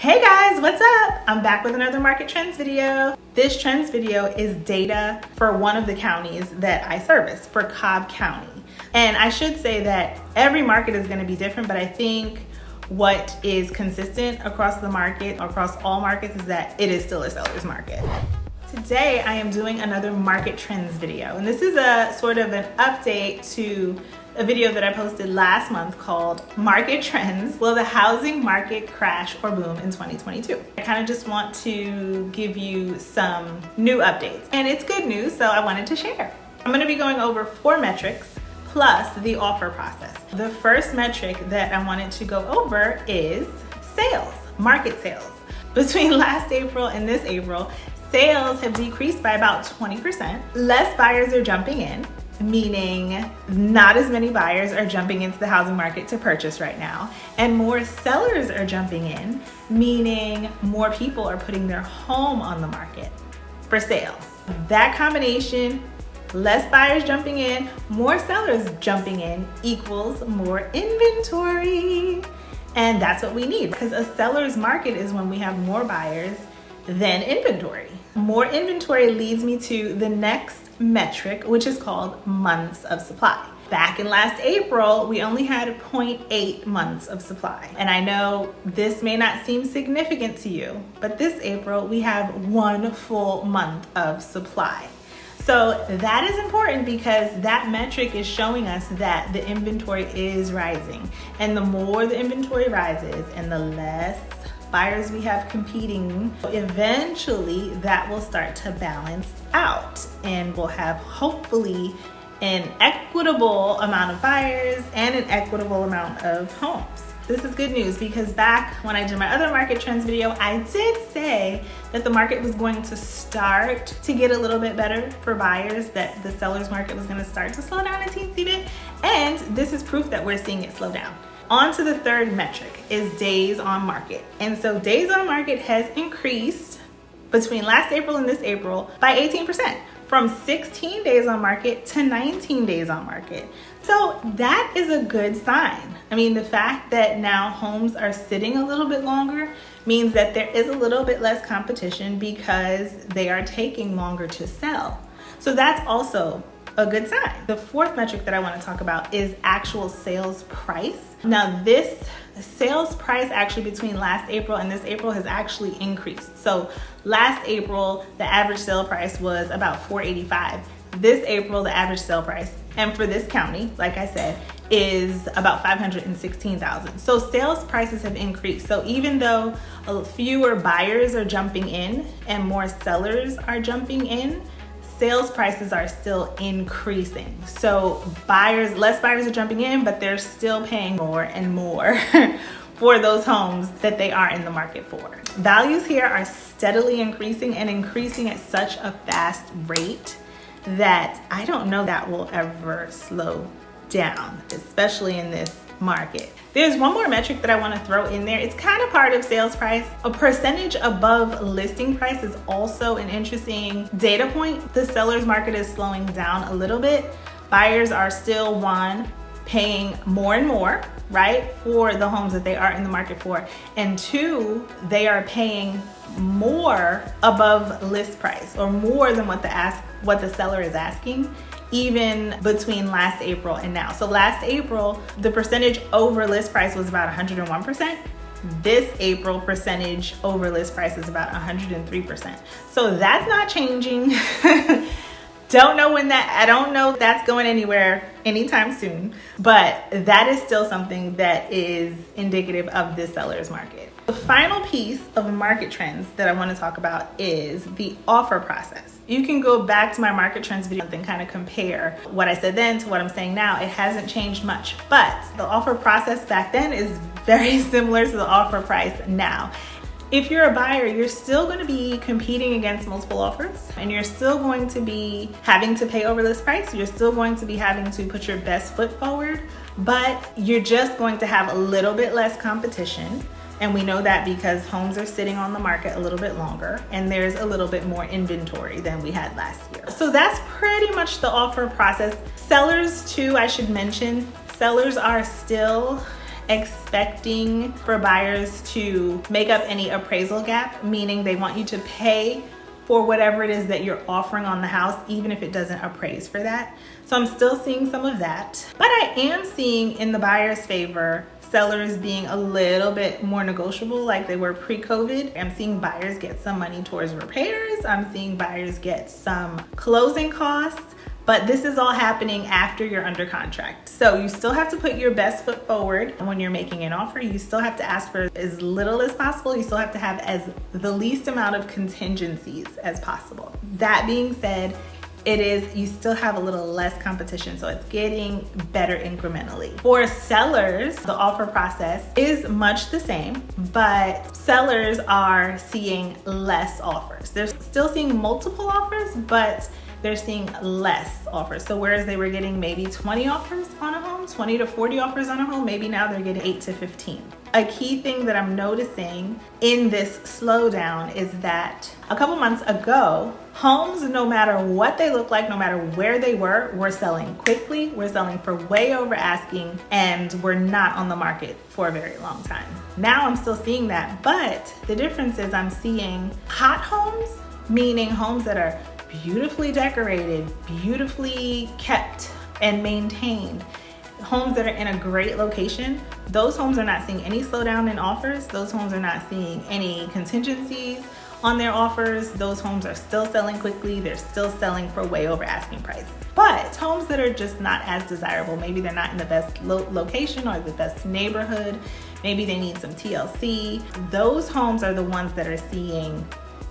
Hey guys, what's up? I'm back with another market trends video. This trends video is data for one of the counties that I service, for Cobb County. And I should say that every market is going to be different, but I think what is consistent across the market, across all markets, is that it is still a seller's market. Today I am doing another market trends video, and this is a sort of an update to a video that I posted last month called Market Trends: Will the Housing Market Crash or Boom in 2022? I kind of just want to give you some new updates, and it's good news, so I wanted to share. I'm going to be going over 4 metrics plus the offer process. The first metric that I wanted to go over is sales, market sales. Between last April and this April, sales have decreased by about 20%. Less buyers are jumping in, meaning not as many buyers are jumping into the housing market to purchase right now, and more sellers are jumping in, meaning more people are putting their home on the market for sale. That combination, less buyers jumping in, more sellers jumping in, equals more inventory. And that's what we need, because a seller's market is when we have more buyers than inventory. More inventory leads me to the next metric, which is called months of supply. Back in last April, we only had 0.8 months of supply. And I know this may not seem significant to you, but this April we have 1 full month of supply. So that is important, because that metric is showing us that the inventory is rising. And the more the inventory rises and the less buyers we have competing, eventually that will start to balance out, and we'll have hopefully an equitable amount of buyers and an equitable amount of homes. This is good news, because back when I did my other market trends video, I did say that the market was going to start to get a little bit better for buyers, that the seller's market was going to start to slow down a teensy bit, and this is proof that we're seeing it slow down. On to the third metric is days on market. And so days on market has increased between last April and this April by 18%, from 16 days on market to 19 days on market. So that is a good sign. I mean, the fact that now homes are sitting a little bit longer means that there is a little bit less competition, because they are taking longer to sell. So that's also a good sign. The fourth metric that I want to talk about is actual sales price. Now, this sales price actually between last April and this April has actually increased. So last April, the average sale price was about $485. This April, the average sale price, and for this county, like I said, is about $516,000. So sales prices have increased. So even though fewer buyers are jumping in and more sellers are jumping in, sales prices are still increasing. So less buyers are jumping in, but they're still paying more and more for those homes that they are in the market for. Values here are steadily increasing, and increasing at such a fast rate that I don't know that will ever slow down, especially in this market. There's one more metric that I want to throw in there. It's kind of part of sales price. A percentage above listing price is also an interesting data point. The seller's market is slowing down a little bit. Buyers are still, one, paying more and more, right, for the homes that they are in the market for, and two, they are paying more above list price, or more than what the seller is asking, even between last April and now. So last April, the percentage over list price was about 101%. This April, percentage over list price is about 103%. So that's not changing. I don't know if that's going anywhere anytime soon, but that is still something that is indicative of the seller's market. The final piece of market trends that I want to talk about is the offer process. You can go back to my market trends video and kind of compare what I said then to what I'm saying now. It hasn't changed much, but the offer process back then is very similar to the offer price now. If you're a buyer, you're still going to be competing against multiple offers, and you're still going to be having to pay over list price. You're still going to be having to put your best foot forward, but you're just going to have a little bit less competition. And we know that because homes are sitting on the market a little bit longer, and there's a little bit more inventory than we had last year. So that's pretty much the offer process. Sellers too, I should mention, sellers are still expecting for buyers to make up any appraisal gap, meaning they want you to pay for whatever it is that you're offering on the house, even if it doesn't appraise for that. So I'm still seeing some of that, but I am seeing in the buyer's favor sellers being a little bit more negotiable like they were pre-COVID. I'm seeing buyers get some money towards repairs. I'm seeing buyers get some closing costs, but this is all happening after you're under contract. So you still have to put your best foot forward when you're making an offer. You still have to ask for as little as possible. You still have to have the least amount of contingencies as possible. That being said, you still have a little less competition, so it's getting better incrementally. For sellers, the offer process is much the same, but sellers are seeing less offers. They're still seeing multiple offers, but they're seeing less offers. So whereas they were getting maybe 20 offers on a home, 20 to 40 offers on a home, maybe now they're getting 8 to 15. A key thing that I'm noticing in this slowdown is that a couple months ago, homes, no matter what they look like, no matter where they were selling quickly, we're selling for way over asking, and we're not on the market for a very long time. Now I'm still seeing that, but the difference is I'm seeing hot homes, meaning homes that are beautifully decorated, beautifully kept and maintained, homes that are in a great location. Those homes are not seeing any slowdown in offers. Those homes are not seeing any contingencies on their offers. Those homes are still selling quickly. They're still selling for way over asking price. But homes that are just not as desirable, maybe they're not in the best location or the best neighborhood, maybe they need some TLC, those homes are the ones that are seeing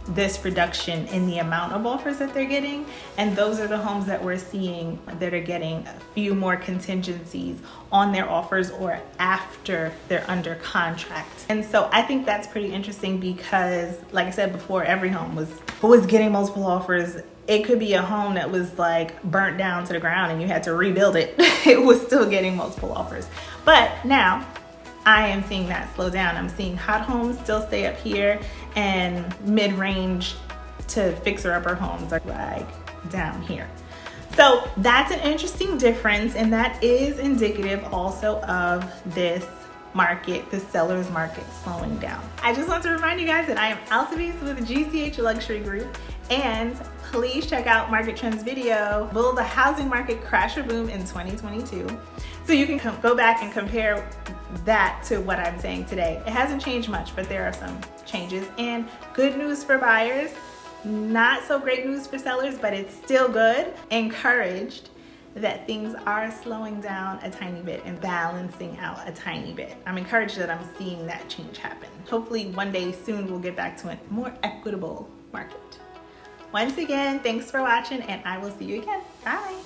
this reduction in the amount of offers that they're getting, and those are the homes that we're seeing that are getting a few more contingencies on their offers or after they're under contract. And so I think that's pretty interesting because, like I said before, every home was getting multiple offers. It could be a home that was like burnt down to the ground and you had to rebuild it. It was still getting multiple offers. But now I am seeing that slow down. I'm seeing hot homes still stay up here, and mid-range to fixer-upper homes are like down here. So that's an interesting difference, and that is indicative also of this market, the seller's market slowing down. I just want to remind you guys that I am Altavis with GCH Luxury Group, and please check out Market Trends video, Will the Housing Market Crash or Boom in 2022? So you can go back and compare that to what I'm saying today. It hasn't changed much, but there are some changes, and good news for buyers, not so great news for sellers, but it's still good. Encouraged that things are slowing down a tiny bit and balancing out a tiny bit. I'm encouraged that I'm seeing that change happen. Hopefully one day soon we'll get back to a more equitable market. Once again, thanks for watching, and I will see you again. Bye.